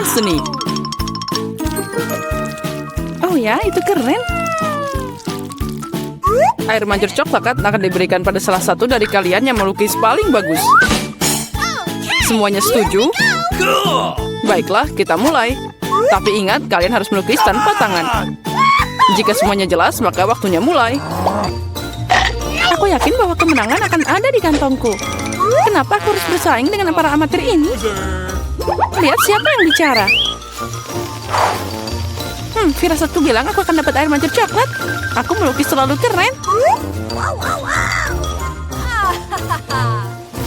penghargaan seni. Oh ya, itu keren. Air mancur coklat akan diberikan pada salah satu dari kalian yang melukis paling bagus. Semuanya setuju? Baiklah, kita mulai. Tapi ingat, kalian harus melukis tanpa tangan. Jika semuanya jelas, maka waktunya mulai. Aku yakin bahwa kemenangan akan ada di kantongku. Kenapa aku harus bersaing dengan para amatir ini? Lihat siapa yang bicara. Firasatku bilang aku akan dapat air mancur coklat. Aku melukis selalu keren.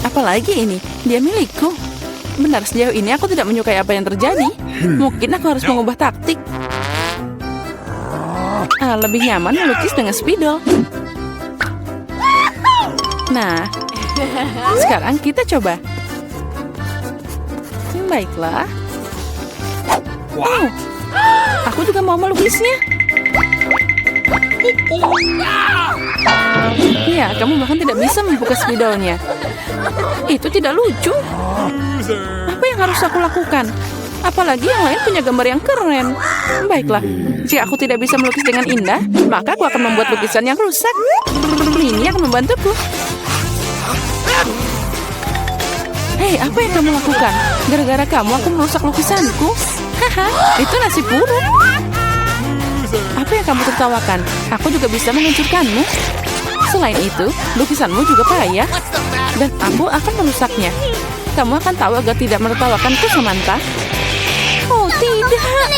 Apalagi ini, dia milikku. Benar, sejauh ini aku tidak menyukai apa yang terjadi. Mungkin aku harus mengubah taktik. Lebih nyaman melukis dengan spidol. Nah, sekarang kita coba. Baiklah. Oh, aku juga mau melukisnya. Ya, kamu bahkan tidak bisa membuka spidolnya. Itu tidak lucu. Apa yang harus aku lakukan? Apalagi yang lain punya gambar yang keren. Baiklah, jika aku tidak bisa melukis dengan indah, maka aku akan membuat lukisan yang rusak. Ini akan membantuku. Hei, apa yang kamu lakukan? Gara-gara kamu aku merusak lukisanku. Haha, itu nasib buruk. Apa yang kamu tertawakan? Aku juga bisa menghancurkanmu. Selain itu, lukisanmu juga payah. Dan aku akan merusaknya. Kamu akan tahu agar tidak menertawakanku, Samantha. Oh, tidak.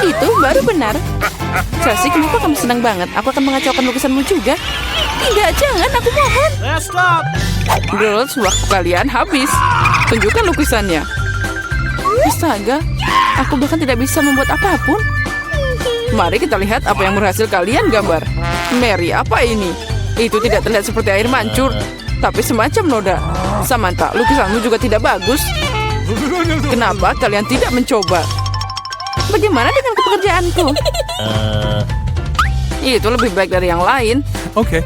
Itu baru benar. Chelsea, kenapa kamu senang banget? Aku akan mengacaukan lukisanmu juga. Tidak, jangan, aku mohon. Girls, waktu kalian habis. Tunjukkan lukisannya. Astaga, aku bahkan tidak bisa membuat apapun. Mari kita lihat apa yang berhasil kalian gambar. Mary, apa ini? Itu tidak terlihat seperti air mancur, tapi semacam noda. Samantha, lukisanmu juga tidak bagus. Kenapa kalian tidak mencoba? Bagaimana dengan pekerjaanku? Itu lebih baik dari yang lain. Oke.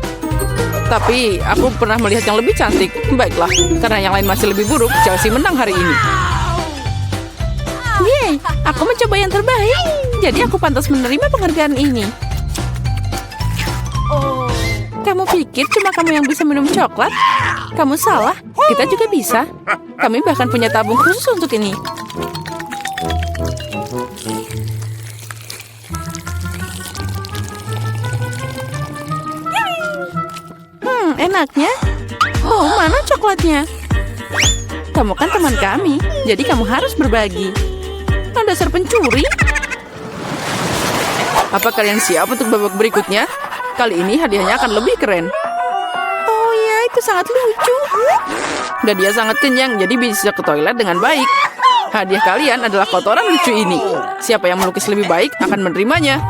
Tapi aku pernah melihat yang lebih cantik. Baiklah, karena yang lain masih lebih buruk, Chelsea menang hari ini. Yeay, aku mencoba yang terbaik. Jadi aku pantas menerima penghargaan ini. Kamu pikir cuma kamu yang bisa minum coklat? Kamu salah, kita juga bisa. Kami bahkan punya tabung khusus untuk ini. Enaknya. Oh, mana coklatnya? Kamu kan teman kami, jadi kamu harus berbagi. Dasar pencuri. Apa kalian siap untuk babak berikutnya? Kali ini hadiahnya akan lebih keren. Oh ya, itu sangat lucu. Dan dia sangat kenyang, jadi bisa ke toilet dengan baik. Hadiah kalian adalah kotoran lucu ini. Siapa yang melukis lebih baik akan menerimanya.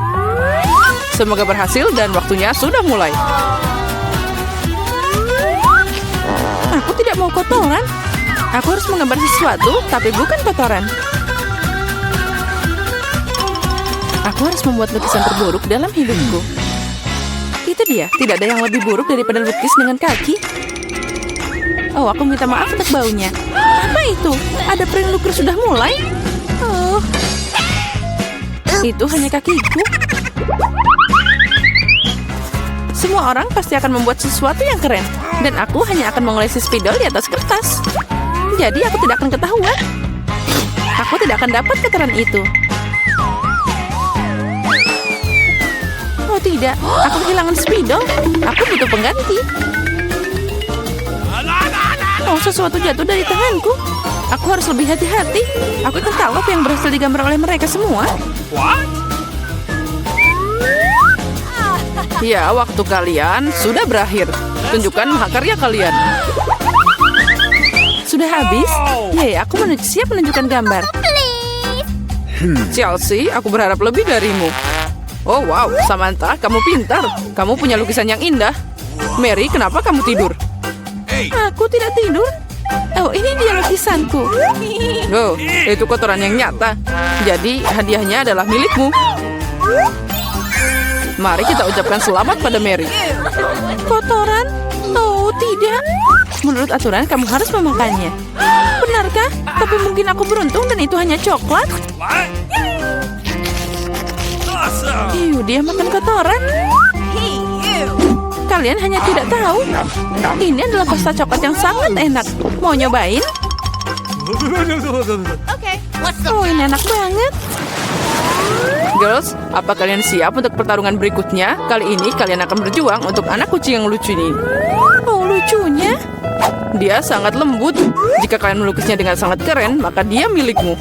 Semoga berhasil dan waktunya sudah mulai. Aku tidak mau kotoran. Aku harus menggambar sesuatu, tapi bukan kotoran. Aku harus membuat lukisan terburuk dalam hidupku. Itu dia, tidak ada yang lebih buruk daripada lukis dengan kaki. Oh, aku minta maaf untuk baunya. Apa itu? Ada pering lukis sudah mulai? Oh, itu hanya kakiku. Semua orang pasti akan membuat sesuatu yang keren. Dan aku hanya akan mengolesi spidol di atas kertas. Jadi aku tidak akan ketahuan. Aku tidak akan dapat kotoran itu. Oh tidak, aku kehilangan spidol. Aku butuh pengganti. Oh, sesuatu jatuh dari tanganku. Aku harus lebih hati-hati. Aku akan tahu apa yang berhasil digambar oleh mereka semua. Ya, waktu kalian sudah berakhir. Tunjukkan mahakarya kalian. Sudah habis? Ya, aku siap menunjukkan gambar. Chelsea, aku berharap lebih darimu. Oh wow, Samantha, kamu pintar. Kamu punya lukisan yang indah. Mary, kenapa kamu tidur? Aku tidak tidur. Oh, ini dia lukisanku. Oh, itu kotoran yang nyata. Jadi, hadiahnya adalah milikmu. Mari kita ucapkan selamat pada Mary. Kotoran? Oh, tidak. Menurut aturan, kamu harus memakannya. Benarkah? Tapi mungkin aku beruntung dan itu hanya coklat. Dia makan kotoran. Kalian hanya tidak tahu. Ini adalah pasta coklat yang sangat enak. Mau nyobain? Oh, ini enak banget. Girls, apa kalian siap untuk pertarungan berikutnya? Kali ini kalian akan berjuang untuk anak kucing yang lucu ini. Oh, lucunya. Dia sangat lembut. Jika kalian melukisnya dengan sangat keren, maka dia milikmu.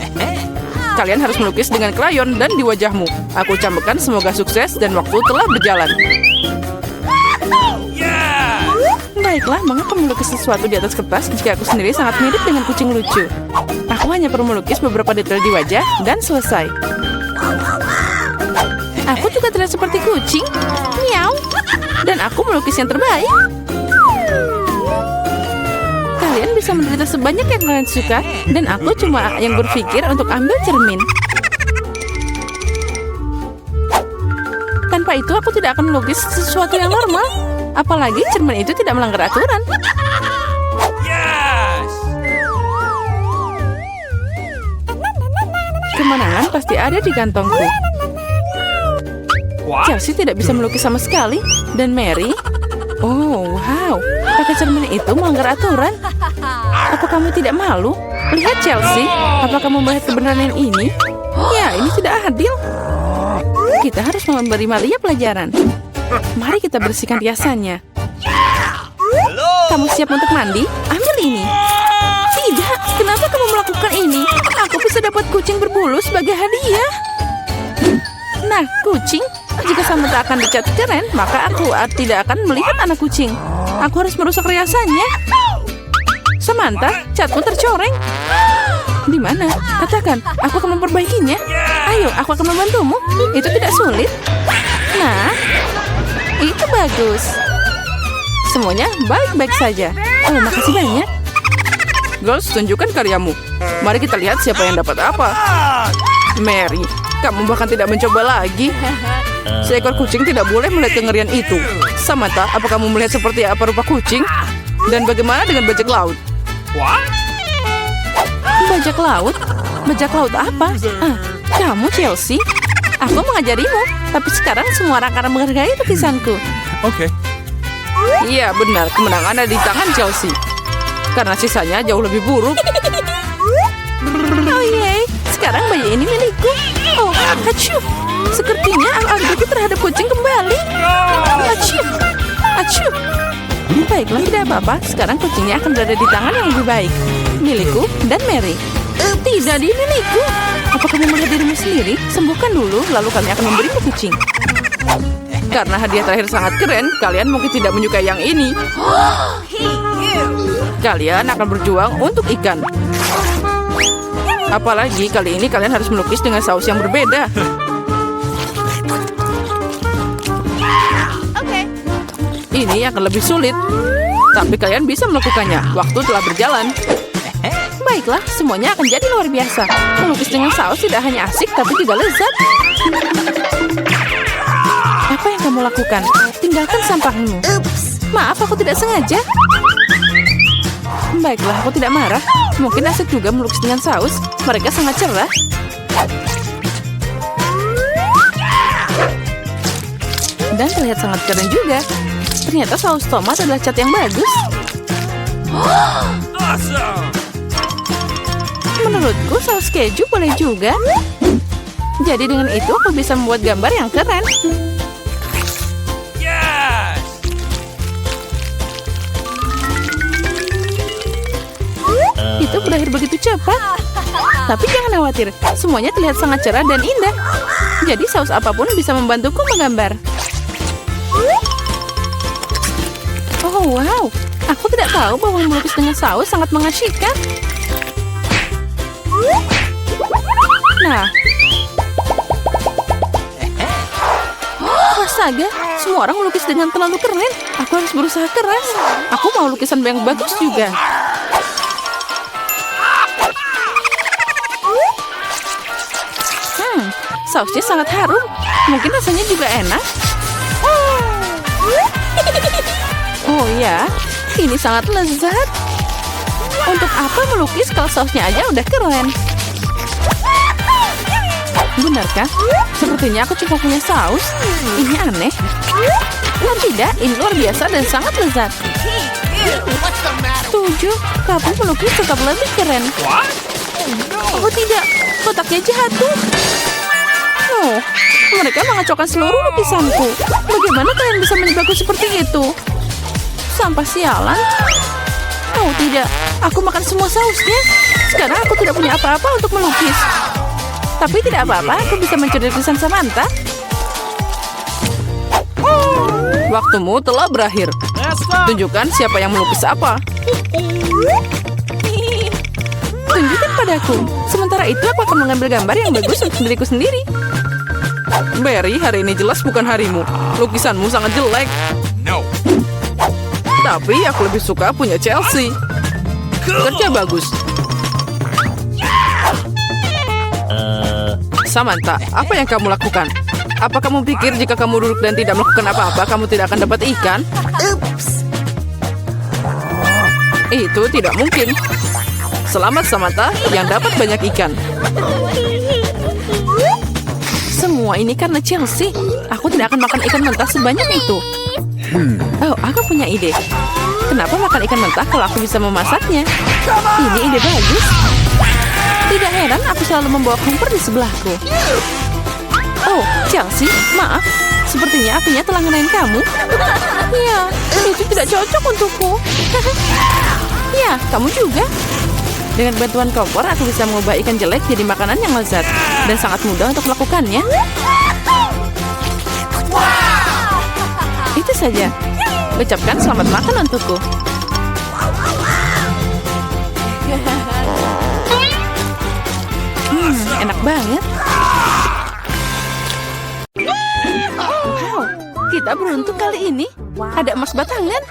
Kalian harus melukis dengan krayon dan di wajahmu. Aku ucapkan semoga sukses dan waktu telah berjalan. Baiklah, mengapa melukis sesuatu di atas kertas jika aku sendiri sangat mirip dengan kucing lucu? Aku hanya perlu melukis beberapa detail di wajah dan selesai. Aku juga terlihat seperti kucing. Miau. Dan aku melukis yang terbaik. Kalian bisa menderita sebanyak yang kalian suka, dan aku cuma yang berpikir untuk ambil cermin. Tanpa itu aku tidak akan melukis sesuatu yang normal. Apalagi cermin itu tidak melanggar aturan. Kemenangan pasti ada di kantongku. Chelsea tidak bisa melukis sama sekali. Dan Mary? Oh, wow. Pakai cermin itu melanggar aturan. Apa kamu tidak malu? Lihat Chelsea. Apa kamu melihat kebenaran ini? Ya, ini tidak adil. Kita harus memberi Malia pelajaran. Mari kita bersihkan riasannya. Kamu siap untuk mandi? Ambil ini. Tidak, kenapa kamu melakukan ini? Aku bisa dapat kucing berbulu sebagai hadiah. Nah, kucing, jika Samantha akan dicat keren, maka aku tidak akan melihat anak kucing. Aku harus merusak riasannya. Samantha, catmu tercoreng. Di mana? Katakan, aku akan memperbaikinya. Ayo, aku akan membantumu. Itu tidak sulit. Nah, itu bagus. Semuanya baik-baik saja. Oh, makasih banyak. Girls, tunjukkan karyamu. Mari kita lihat siapa yang dapat apa. Mary, kamu bahkan tidak mencoba lagi. Seekor kucing tidak boleh melihat kengerian itu. Samantha, apa kamu melihat seperti apa rupa kucing? Dan bagaimana dengan bajak laut? Bajak laut? Bajak laut apa? Kamu Chelsea? Aku mengajarimu, tapi sekarang semua orang akan menghargai lukisanku. Oke. Iya benar, kemenangan ada di tangan Chelsea. Karena sisanya jauh lebih buruk. Oh yeay, sekarang bayi ini milikku. Oh, acuh. Sepertinya al-Alberti terhadap kucing kembali. Acuh. Acuh. Baiklah, tidak apa-apa. Sekarang kucingnya akan berada di tangan yang lebih baik. Milikku dan Mary. Tidak, di milikku. Apa kamu melihat dirimu sendiri? Sembuhkan dulu, lalu kami akan memberimu kucing. Karena hadiah terakhir sangat keren, kalian mungkin tidak menyukai yang ini. Kalian akan berjuang untuk ikan. Apalagi kali ini kalian harus melukis dengan saus yang berbeda. Ini akan lebih sulit. Tapi kalian bisa melakukannya. Waktu telah berjalan. Baiklah, semuanya akan jadi luar biasa. Melukis dengan saus tidak hanya asik, tapi juga lezat. Apa yang kamu lakukan? Tinggalkan sampahmu. Maaf, aku tidak sengaja. Baiklah, aku tidak marah. Mungkin asik juga melukis dengan saus. Mereka sangat cerah. Dan terlihat sangat keren juga. Ternyata saus tomat adalah cat yang bagus. Menurutku saus keju boleh juga. Jadi dengan itu aku bisa membuat gambar yang keren. Itu berakhir begitu cepat. Tapi jangan khawatir, semuanya terlihat sangat cerah dan indah. Jadi saus apapun bisa membantuku menggambar. Oh wow, aku tidak tahu bahwa melukis dengan saus sangat mengasyikkan. Nah, astaga, semua orang melukis dengan terlalu keren. Aku harus berusaha keras. Aku mau lukisan yang bagus juga. Sausnya sangat harum. Mungkin rasanya juga enak. Oh ya, Ini sangat lezat. Untuk apa melukis kalau sausnya aja udah keren? Benarkah? Sepertinya aku cuma punya saus. Ini aneh. Oh tidak, ini luar biasa dan sangat lezat. Setuju, kamu melukis tetap lebih keren. Oh tidak, kotaknya jatuh. Oh, mereka mengacaukan seluruh lukisanku. Bagaimana kalian bisa menipuku seperti itu? Sampah sialan. Oh tidak, aku makan semua sausnya. Sekarang aku tidak punya apa-apa untuk melukis. Tapi tidak apa-apa, aku bisa mencuri lukisan Samantha. Waktumu telah berakhir. Tunjukkan siapa yang melukis apa. Tunjukkan padaku. Sementara itu aku akan mengambil gambar yang bagus untuk diriku sendiri. Barry, hari ini jelas bukan harimu. Lukisanmu sangat jelek. No. Tapi aku lebih suka punya Chelsea. Kerja bagus. Samantha, apa yang kamu lakukan? Apa kamu pikir jika kamu duduk dan tidak melakukan apa-apa, kamu tidak akan dapat ikan? Itu tidak mungkin. Selamat Samantha yang dapat banyak ikan. Semua ini karena Chelsea. Aku tidak akan makan ikan mentah sebanyak itu. Oh, aku punya ide. Kenapa makan ikan mentah kalau aku bisa memasaknya? Ini ide bagus. Tidak heran aku selalu membawa kompor di sebelahku. Oh, Chelsea, maaf. Sepertinya apinya telah ngenain kamu. Ya, itu tidak cocok untukku. Ya, kamu juga. Dengan bantuan kompor, aku bisa mengubah ikan jelek jadi makanan yang lezat. Dan sangat mudah untuk melakukannya. Itu saja. Ucapkan selamat makan untukku. Enak banget. Wow, kita beruntung kali ini. Ada emas batangan.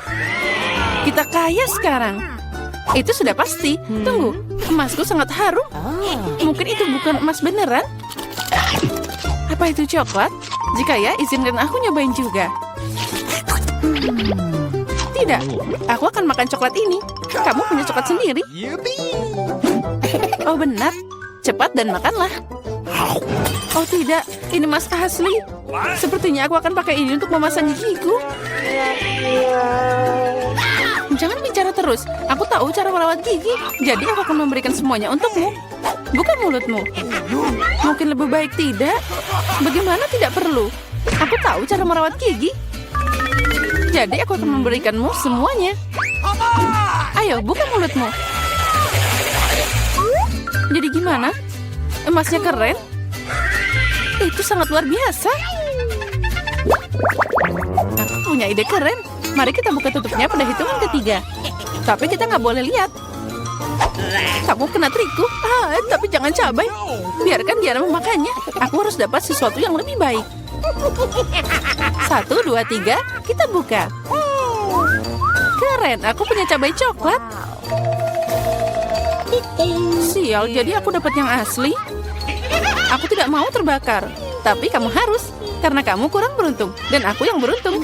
Kita kaya sekarang. Itu sudah pasti. Tunggu, emasku sangat harum. Mungkin itu bukan emas beneran. Apa itu coklat? Jika ya, izinkan aku nyobain juga. Tidak, aku akan makan coklat ini. Kamu punya coklat sendiri. Oh benar, cepat dan makanlah. Oh tidak, ini emas asli. Sepertinya aku akan pakai ini untuk memasang gigiku. Jangan bicara terus. Aku tahu cara merawat gigi. Jadi aku akan memberikan semuanya untukmu. Bukan mulutmu. Mungkin lebih baik tidak. Bagaimana tidak perlu? Aku tahu cara merawat gigi. Jadi aku akan memberikanmu semuanya. Ayo, buka mulutmu. Jadi gimana? Emasnya keren? Itu sangat luar biasa. Aku punya ide keren. Mari kita buka tutupnya pada hitungan ketiga. Tapi kita nggak boleh lihat. Kamu kena trikku. Tapi jangan cabai. Biarkan Diana memakannya. Aku harus dapat sesuatu yang lebih baik. 1, 2, 3. Kita buka. Keren, aku punya cabai coklat. Sial, jadi aku dapat yang asli. Aku tidak mau terbakar. Tapi kamu harus. Karena kamu kurang beruntung. Dan aku yang beruntung.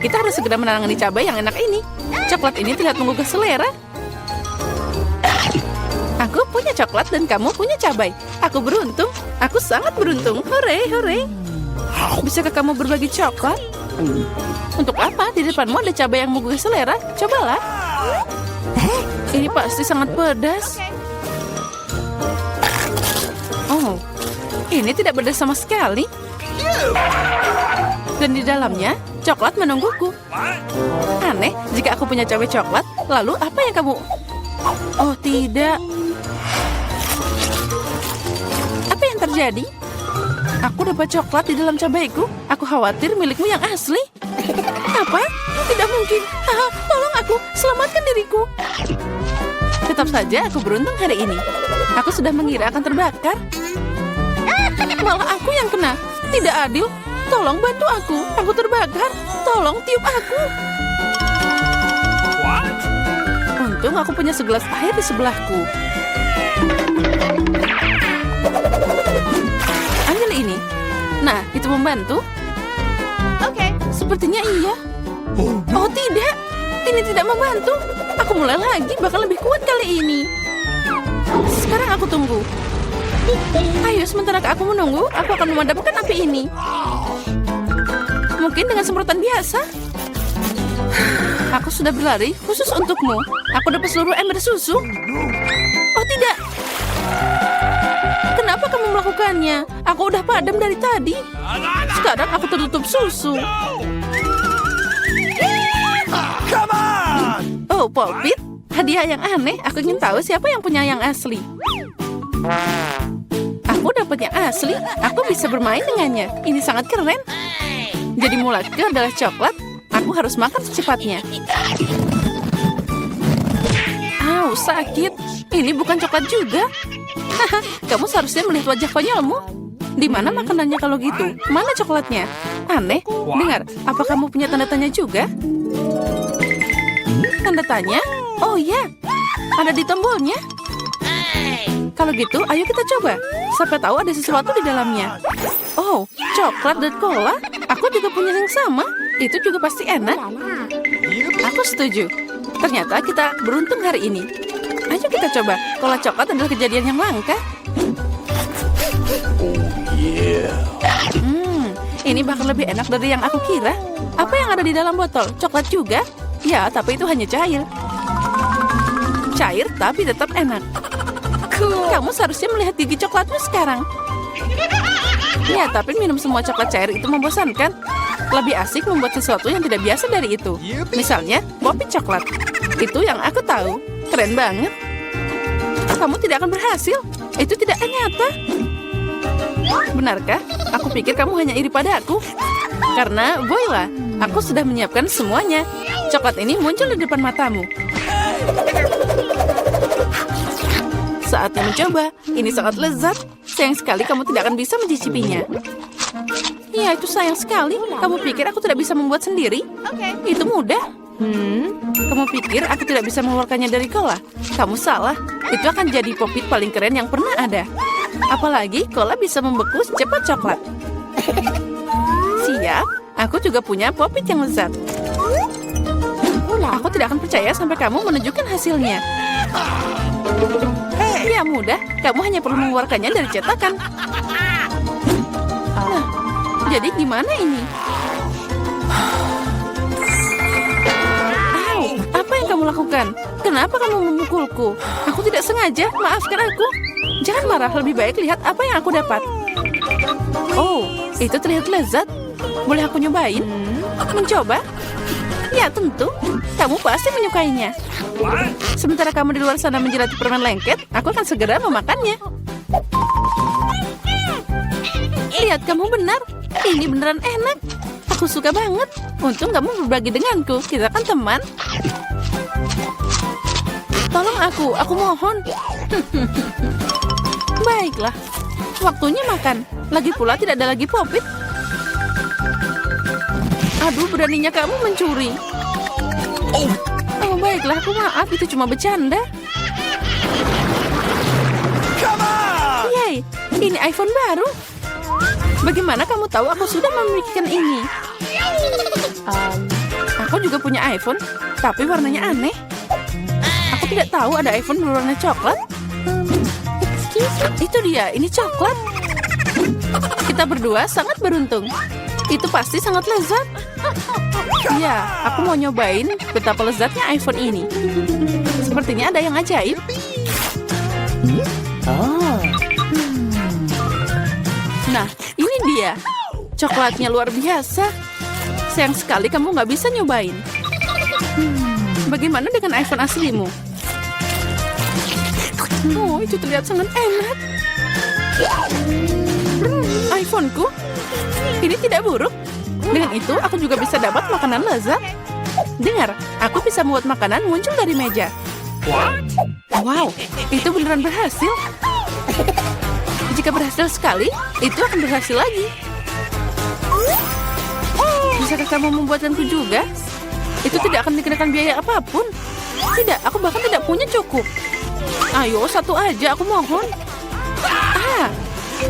Kita harus segera menangani cabai yang enak ini. Coklat ini terlihat menggugah selera. Aku punya coklat dan kamu punya cabai. Aku beruntung. Aku sangat beruntung. Hore, hore. Bisakah kamu berbagi coklat? Untuk apa? Di depanmu ada cabai yang menggugah selera. Cobalah. Ini pasti sangat pedas. Oh, ini tidak pedas sama sekali. Dan di dalamnya, coklat menungguku. Aneh, jika aku punya cabai coklat, lalu apa yang kamu... Oh, tidak. Apa yang terjadi? Aku dapat coklat di dalam cabaiku. Aku khawatir milikmu yang asli. Apa? Tidak mungkin. Tolong aku, selamatkan diriku. Tetap saja aku beruntung hari ini. Aku sudah mengira akan terbakar. Malah aku yang kena. Tidak adil. Tolong bantu aku. Aku terbakar. Tolong tiup aku. Untung aku punya segelas air di sebelahku. Ambil ini. Nah, itu membantu. Oke, sepertinya iya. Oh tidak. Ini tidak membantu. Aku mulai lagi, bakal lebih kuat kali ini. Sekarang aku tunggu. Ayo, sementara aku menunggu, aku akan memadamkan api ini. Mungkin dengan semprotan biasa. Aku sudah berlari khusus untukmu. Aku dapat seluruh ember susu. Oh tidak. Kenapa kamu melakukannya? Aku udah padam dari tadi. Sekarang aku tertutup susu. Oh, Popit. Hadiah yang aneh. Aku ingin tahu siapa yang punya yang asli. Aku dapat yang asli. Aku bisa bermain dengannya. Ini sangat keren. Jadi mulaku adalah coklat. Aku harus makan secepatnya. Au, sakit. Ini bukan coklat juga. Haha, kamu seharusnya melihat wajah konyolmu. Di mana makanannya kalau gitu? Mana coklatnya? Aneh. Dengar, apa kamu punya tanda tanya juga? Tanda tanya? Oh ya, ada di tombolnya. Kalau gitu, ayo kita coba. Siapa tahu ada sesuatu di dalamnya. Oh, coklat dan cola. Aku juga punya yang sama. Itu juga pasti enak. Aku setuju. Ternyata kita beruntung hari ini. Ayo kita coba. Cola coklat adalah kejadian yang langka. Ini bakal lebih enak dari yang aku kira. Apa yang ada di dalam botol? Coklat juga? Ya, tapi itu hanya cair. Cair tapi tetap enak. Kamu seharusnya melihat gigi coklatmu sekarang. Ya, tapi minum semua coklat cair itu membosankan. Lebih asik membuat sesuatu yang tidak biasa dari itu. Misalnya, popit coklat. Itu yang aku tahu. Keren banget. Kamu tidak akan berhasil. Itu tidak nyata. Benarkah? Aku pikir kamu hanya iri padaku. Karena, voila, aku sudah menyiapkan semuanya. Coklat ini muncul di depan matamu. Saatnya mencoba. Ini sangat lezat. Sayang sekali kamu tidak akan bisa mencicipinya. Ya, itu sayang sekali. Kamu pikir aku tidak bisa membuat sendiri? Itu mudah. Kamu pikir aku tidak bisa mengeluarkannya dari cola? Kamu salah. Itu akan jadi popit paling keren yang pernah ada. Apalagi cola bisa membeku secepat coklat. Siap. Aku juga punya popit yang lezat. Aku tidak akan percaya sampai kamu menunjukkan hasilnya. Ya mudah, kamu hanya perlu mengeluarkannya dari cetakan. Nah, jadi gimana ini? Au, apa yang kamu lakukan? Kenapa kamu memukulku? Aku tidak sengaja, maafkan aku. Jangan marah, lebih baik lihat apa yang aku dapat. Oh, itu terlihat lezat. Boleh aku nyobain? Mencoba? Ya tentu, kamu pasti menyukainya. Sementara kamu di luar sana menjelati permen lengket, aku akan segera memakannya. Lihat, kamu benar. Ini beneran enak. Aku suka banget. Untung kamu berbagi denganku. Kita kan teman. Tolong aku mohon. Baiklah, waktunya makan. Lagi pula tidak ada lagi popit. Aduh, beraninya kamu mencuri. Oh, baiklah, aku maaf. Itu cuma bercanda. Yeay, ini iPhone baru. Bagaimana kamu tahu aku sudah memikirkan ini? Aku juga punya iPhone, tapi warnanya aneh. Aku tidak tahu ada iPhone berwarna coklat. Itu dia, ini coklat. Kita berdua sangat beruntung. Itu pasti sangat lezat. Ya, aku mau nyobain betapa lezatnya iPhone ini. Sepertinya ada yang ajaib. Nah, ini dia. Coklatnya luar biasa. Sayang sekali kamu nggak bisa nyobain. Bagaimana dengan iPhone aslimu? Oh, itu terlihat sangat enak. iPhoneku? Ini tidak buruk. Dengan itu, aku juga bisa dapat makanan lezat. Dengar, aku bisa membuat makanan muncul dari meja. Wow, itu beneran berhasil. Jika berhasil sekali, itu akan berhasil lagi. Bisakah kamu membuatkanku juga? Itu tidak akan dikenakan biaya apapun. Tidak, aku bahkan tidak punya cukup. Ayo, satu aja, aku mohon.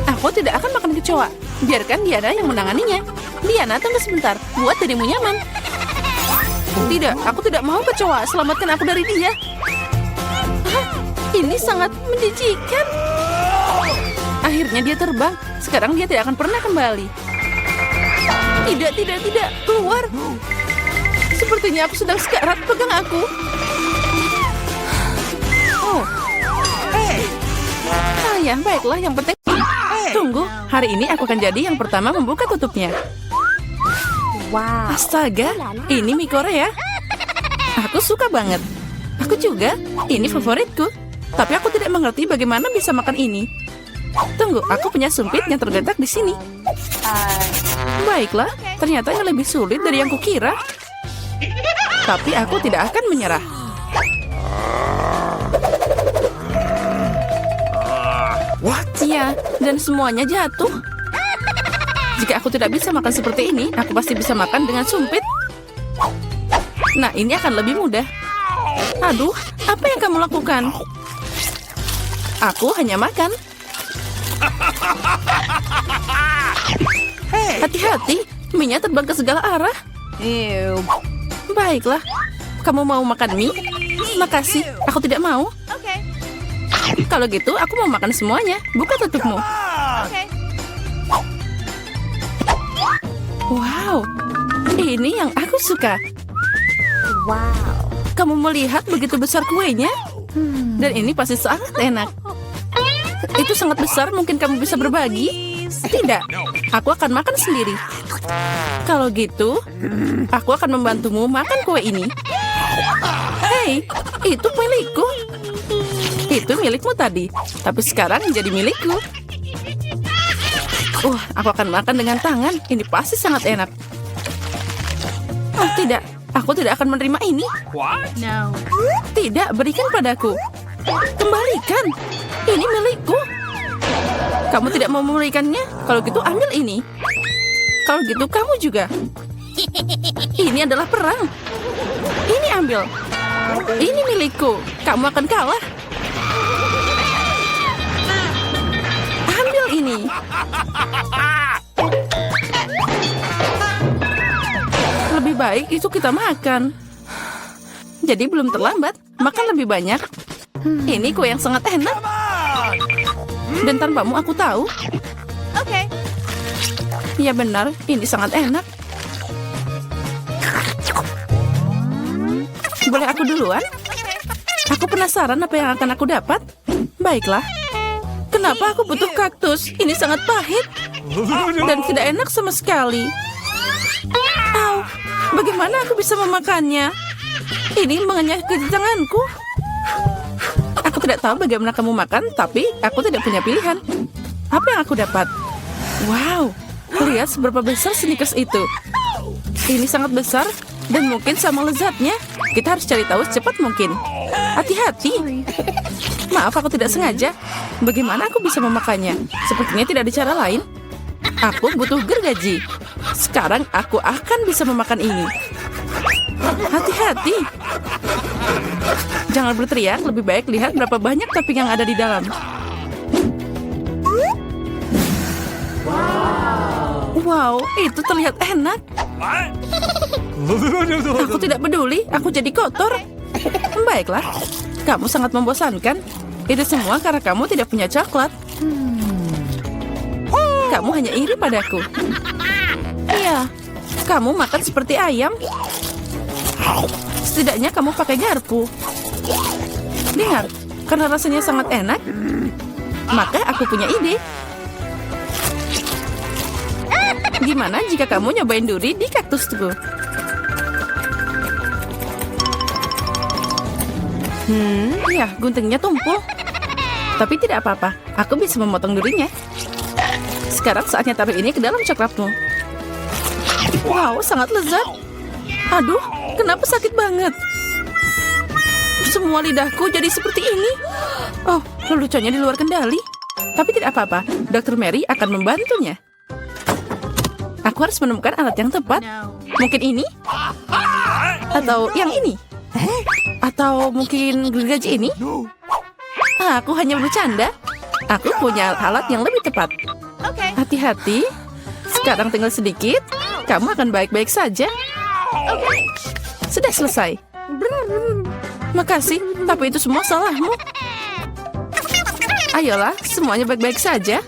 Aku tidak akan makan kecoa. Biarkan Diana yang menanganinya. Diana, tunggu sebentar. Buat dirimu nyaman. Tidak, aku tidak mau kecoa. Selamatkan aku dari dia. Hah, ini sangat menjijikan. Akhirnya dia terbang. Sekarang dia tidak akan pernah kembali. Tidak, tidak. Keluar. Sepertinya aku sedang sekarat. Pegang aku. Oh. Ya, baiklah. Yang penting. Tunggu. Hari ini aku akan jadi yang pertama membuka tutupnya. Wow. Astaga. Ini mie Korea. Aku suka banget. Aku juga. Ini favoritku. Tapi aku tidak mengerti bagaimana bisa makan ini. Tunggu, aku punya sumpit yang terletak di sini. Baiklah, ternyata ini lebih sulit dari yang kukira. Tapi aku tidak akan menyerah. Ya, dan semuanya jatuh. Jika aku tidak bisa makan seperti ini, aku pasti bisa makan dengan sumpit. Nah, ini akan lebih mudah. Aduh, apa yang kamu lakukan? Aku hanya makan. Hati-hati, mie-nya terbang ke segala arah. Baiklah, kamu mau makan mie? Makasih, aku tidak mau. Kalau gitu, aku mau makan semuanya. Buka tutupmu. Wow, ini yang aku suka. Wow. Kamu melihat begitu besar kuenya? Dan ini pasti sangat enak. Itu sangat besar, mungkin kamu bisa berbagi? Tidak, aku akan makan sendiri. Kalau gitu, aku akan membantumu makan kue ini. Hei, itu milikku. Itu milikmu tadi, tapi sekarang jadi milikku. Aku akan makan dengan tangan. Ini pasti sangat enak. Oh, tidak, aku tidak akan menerima ini. No. Tidak, berikan padaku. Kembalikan. Ini milikku. Kamu tidak mau memberikannya? Kalau gitu ambil ini. Kalau gitu kamu juga. Ini adalah perang. Ini ambil. Ini milikku. Kamu akan kalah. Ambil ini. Lebih baik itu kita makan. Jadi belum terlambat. Makan lebih banyak. Ini kue yang sangat enak. Dan tanpamu aku tahu. Ya benar, ini sangat enak. Boleh aku duluan? Aku penasaran apa yang akan aku dapat. Baiklah. Kenapa aku butuh kaktus? Ini sangat pahit. Dan tidak enak sama sekali. Au, bagaimana aku bisa memakannya? Ini mengenyah ke tanganku. Aku tidak tahu bagaimana kamu makan, tapi aku tidak punya pilihan. Apa yang aku dapat? Wow, lihat seberapa besar Snickers itu. Ini sangat besar dan mungkin sama lezatnya. Kita harus cari tahu secepat mungkin. Hati-hati. Maaf, aku tidak sengaja. Bagaimana aku bisa memakannya? Sepertinya tidak ada cara lain. Aku butuh gergaji. Sekarang aku akan bisa memakan ini. Hati-hati. Jangan berteriak, lebih baik lihat berapa banyak topping yang ada di dalam. Wow, itu terlihat enak. Aku tidak peduli, aku jadi kotor. Baiklah, kamu sangat membosankan. Itu semua karena kamu tidak punya coklat. Kamu hanya iri padaku. Iya, kamu makan seperti ayam. Setidaknya kamu pakai garpu. Dengar, karena rasanya sangat enak, maka aku punya ide. Gimana jika kamu nyobain duri di kaktusku? Ya, guntingnya tumpul. Tapi tidak apa-apa, aku bisa memotong durinya. Sekarang saatnya taruh ini ke dalam coklatmu. Wow, sangat lezat. Aduh, kenapa sakit banget? Semua lidahku jadi seperti ini. Oh, leluconnya di luar kendali. Tapi tidak apa-apa, Dr. Mary akan membantunya. Aku harus menemukan alat yang tepat. Mungkin ini? Atau yang ini? Atau mungkin gergaji ini? Aku hanya bercanda. Aku punya alat yang lebih tepat. Hati-hati. Sekarang tinggal sedikit. Kamu akan baik-baik saja. Sudah selesai. Makasih, tapi itu semua salahmu. Ayolah, semuanya baik-baik saja.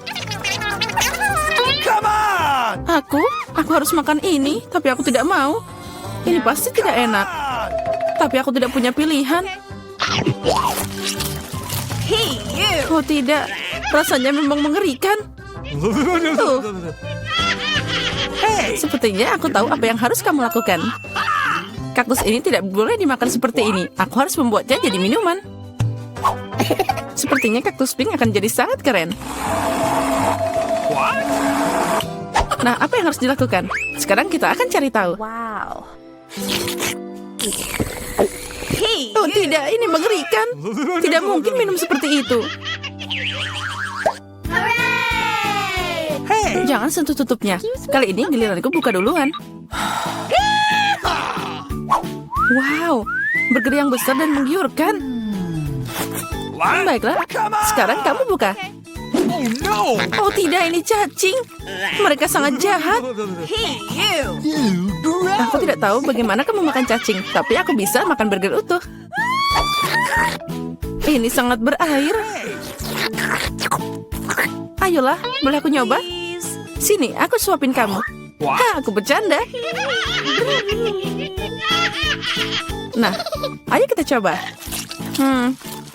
Aku harus makan ini, tapi aku tidak mau. Ini pasti tidak enak. Tapi aku tidak punya pilihan. Oh tidak, rasanya memang mengerikan. Sepertinya aku tahu apa yang harus kamu lakukan. Kaktus ini tidak boleh dimakan seperti ini. Aku harus membuatnya jadi minuman. Sepertinya kaktus pink akan jadi sangat keren. Nah, apa yang harus dilakukan? Sekarang kita akan cari tahu. Wow. Oh tidak, ini mengerikan. Tidak mungkin minum seperti itu. Jangan sentuh tutupnya. Kali ini giliranku buka duluan. Wow, burger yang besar dan menggiurkan. Baiklah, sekarang kamu buka. Oh tidak, ini cacing. Mereka sangat jahat. Aku tidak tahu bagaimana kamu makan cacing, tapi aku bisa makan burger utuh. Ini sangat berair. Ayolah, boleh aku nyoba? Sini, aku suapin kamu. Hah, aku bercanda. Nah, ayo kita coba.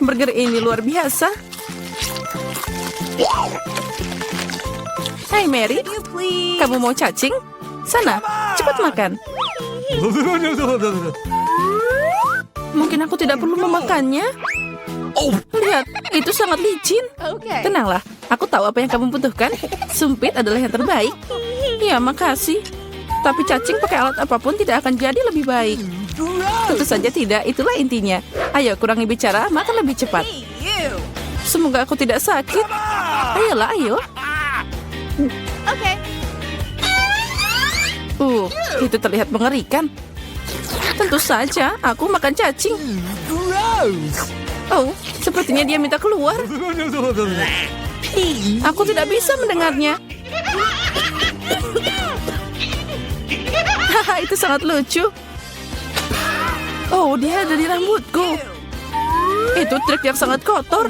Burger ini luar biasa. Hai Mary, kamu mau cacing? Sana, cepat makan. Mungkin aku tidak perlu memakannya. Lihat, itu sangat licin. Tenanglah, aku tahu apa yang kamu butuhkan. Sumpit adalah yang terbaik. Ya, makasih. Tapi cacing pakai alat apapun tidak akan jadi lebih baik. Tentu saja tidak, itulah intinya. Ayo, kurangi bicara, makan lebih cepat. Semoga aku tidak sakit. Ayolah, ayo. Itu terlihat mengerikan. Tentu saja, aku makan cacing. Oh, sepertinya dia minta keluar. Aku tidak bisa mendengarnya. Haha, itu sangat lucu. Oh, dia ada di rambutku. Itu trik yang sangat kotor.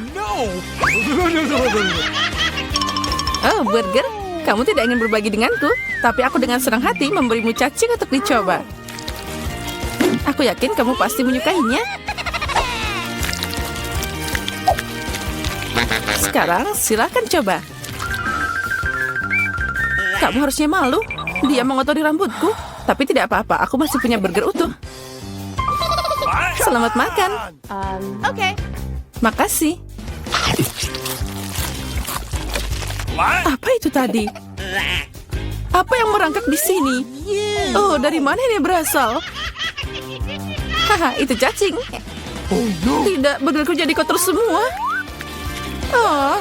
Oh, burger. Kamu tidak ingin berbagi denganku, tapi aku dengan senang hati memberimu cacing untuk dicoba. Aku yakin kamu pasti menyukainya. Sekarang silakan coba. Kamu harusnya malu. Dia mengotori rambutku, tapi tidak apa-apa. Aku masih punya burger utuh. Selamat makan. Makasih. Apa itu tadi? Apa yang merangkak di sini? Oh, dari mana ini berasal? Haha, itu cacing. Tidak, burgerku jadi kotor semua. Oh,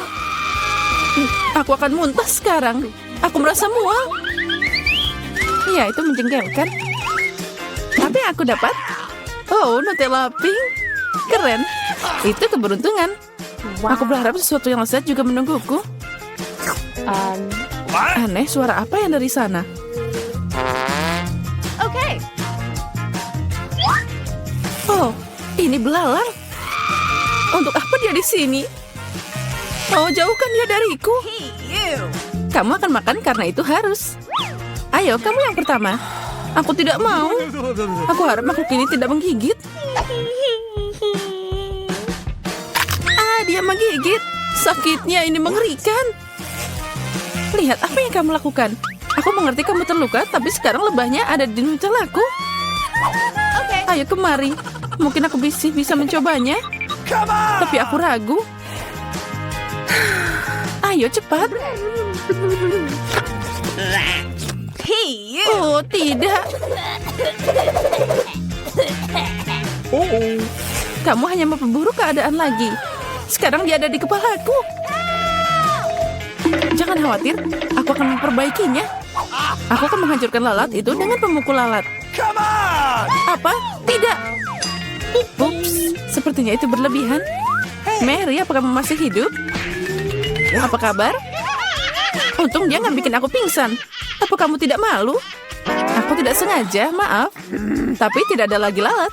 aku akan muntah sekarang. Aku merasa mual. Ya, itu menjengkelkan. Apa yang aku dapat? Oh, Nutella pink. Keren. Itu keberuntungan. Aku berharap sesuatu yang lezat juga menungguku. Aneh, suara apa yang dari sana? Oh, ini belalang. Untuk apa dia di sini? Oh, jauhkan dia dariku. Kamu akan makan karena itu harus. Ayo, kamu yang pertama. Aku tidak mau. Aku harap makhluk ini tidak menggigit. Dia menggigit. Sakitnya ini mengerikan. Lihat apa yang kamu lakukan. Aku mengerti kamu terluka, tapi sekarang lebahnya ada di Nutellaku. Ayo kemari. Mungkin aku bisa mencobanya. Tapi aku ragu. Ayo cepat. Oh tidak. Kamu hanya memperburuk keadaan lagi. Sekarang dia ada di kepalaku. Jangan khawatir, aku akan memperbaikinya. Aku akan menghancurkan lalat itu dengan pemukul lalat. Apa? Tidak. Ups, sepertinya itu berlebihan. Mary, apakah kamu masih hidup? Apa kabar? Untung dia nggak bikin aku pingsan. Apa kamu tidak malu? Aku tidak sengaja, maaf. Tapi tidak ada lagi lalat.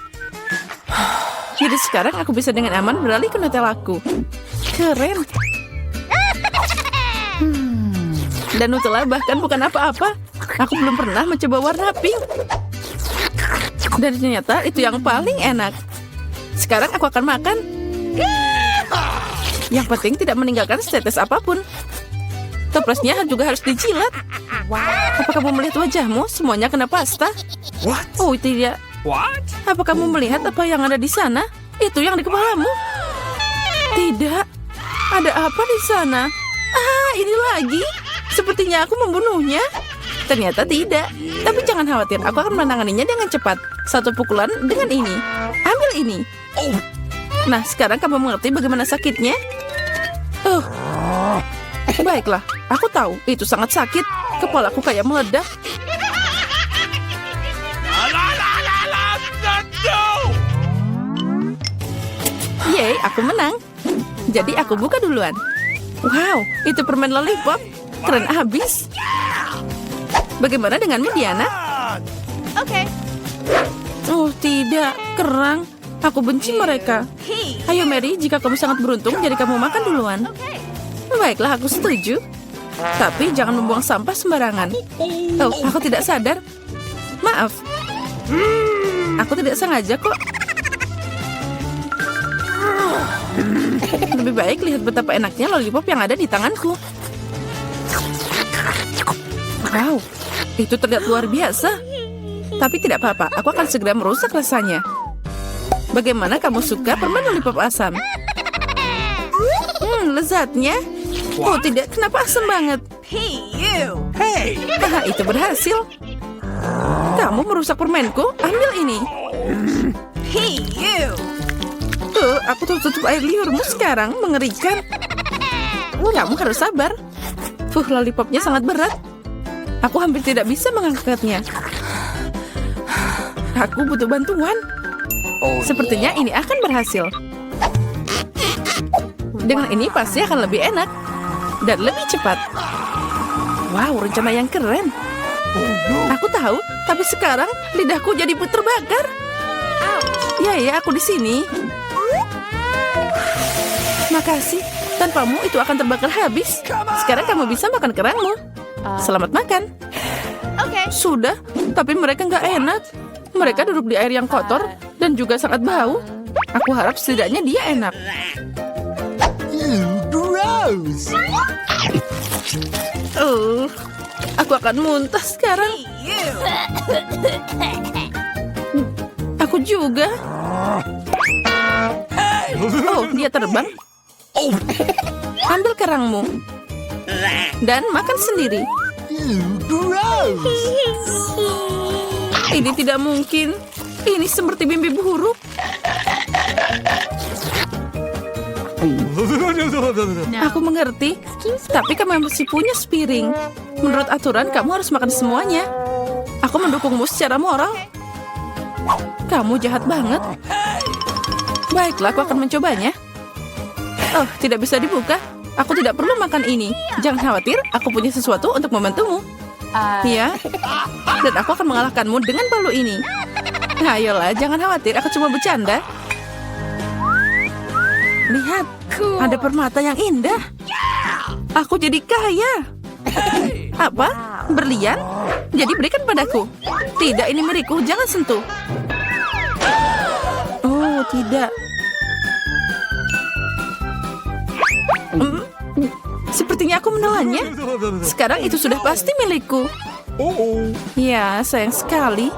Jadi sekarang aku bisa dengan aman beralih ke Nutellaku. Keren. Dan Nutella bahkan bukan apa-apa. Aku belum pernah mencoba warna pink. Dan ternyata itu yang paling enak. Sekarang aku akan makan. Yang penting tidak meninggalkan setetes apapun. Toplesnya juga harus dijilat. Apa kamu melihat wajahmu? Semuanya kena pasta. What? Oh tidak. What? Apa kamu melihat apa yang ada di sana? Itu yang di kepalamu. Tidak. Ada apa di sana? Ah, ini lagi. Sepertinya aku membunuhnya. Ternyata tidak. Tapi jangan khawatir, aku akan menanganinya dengan cepat. Satu pukulan dengan ini. Ambil ini. Nah, sekarang kamu mengerti bagaimana sakitnya? Baiklah, aku tahu itu sangat sakit. Kepalaku kayak meledak. Yeay, aku menang. Jadi aku buka duluan. Wow, itu permen lollipop. Keren abis. Bagaimana denganmu, Diana? Okay. Oh, tidak. Kerang. Aku benci mereka. Ayo, Mary. Jika kamu sangat beruntung, jadi kamu makan duluan. Baiklah, aku setuju. Tapi jangan membuang sampah sembarangan. Oh, aku tidak sadar. Maaf. Aku tidak sengaja kok. Lebih baik lihat betapa enaknya lollipop yang ada di tanganku. Wow, itu terlihat luar biasa. Tapi tidak apa-apa, aku akan segera merusak rasanya. Bagaimana kamu suka permen lollipop asam? Lezatnya. Oh tidak, kenapa asam banget? Hey! Haha, itu berhasil. Kamu merusak permenku, ambil ini. Aku tutup air liurmu sekarang, mengerikan. Kamu harus sabar. Lollipopnya sangat berat. Aku hampir tidak bisa mengangkatnya. Aku butuh bantuan. Sepertinya ini akan berhasil. Dengan ini pasti akan lebih enak. Dan lebih cepat. Wow, rencana yang keren. Aku tahu, tapi sekarang lidahku jadi terbakar. Ya, aku di sini. Makasih. Tanpamu itu akan terbakar habis. Sekarang kamu bisa makan kerangmu. Selamat makan. Okay. Sudah, tapi mereka nggak enak. Mereka duduk di air yang kotor dan juga sangat bau. Aku harap setidaknya dia enak. Gross! Aku akan muntah sekarang. Aku juga. Oh, dia terbang. Ambil kerangmu. Dan makan sendiri. Gross! Ini tidak mungkin. Ini seperti mimpi buruk. Aku mengerti. Tapi kamu masih punya sepiring. Menurut aturan, kamu harus makan semuanya. Aku mendukungmu secara moral. Kamu jahat banget. Baiklah, aku akan mencobanya. Oh, tidak bisa dibuka. Aku tidak perlu makan ini. Jangan khawatir, aku punya sesuatu untuk membantumu. Ya, dan aku akan mengalahkanmu dengan palu ini. Ayolah, jangan khawatir, aku cuma bercanda. Lihat, ada permata yang indah. Aku jadi kaya. Apa? Berlian? Jadi berikan padaku. Tidak, ini milikku, jangan sentuh. Oh, tidak. Sepertinya aku menelannya. Sekarang itu sudah pasti milikku. Ya, sayang sekali.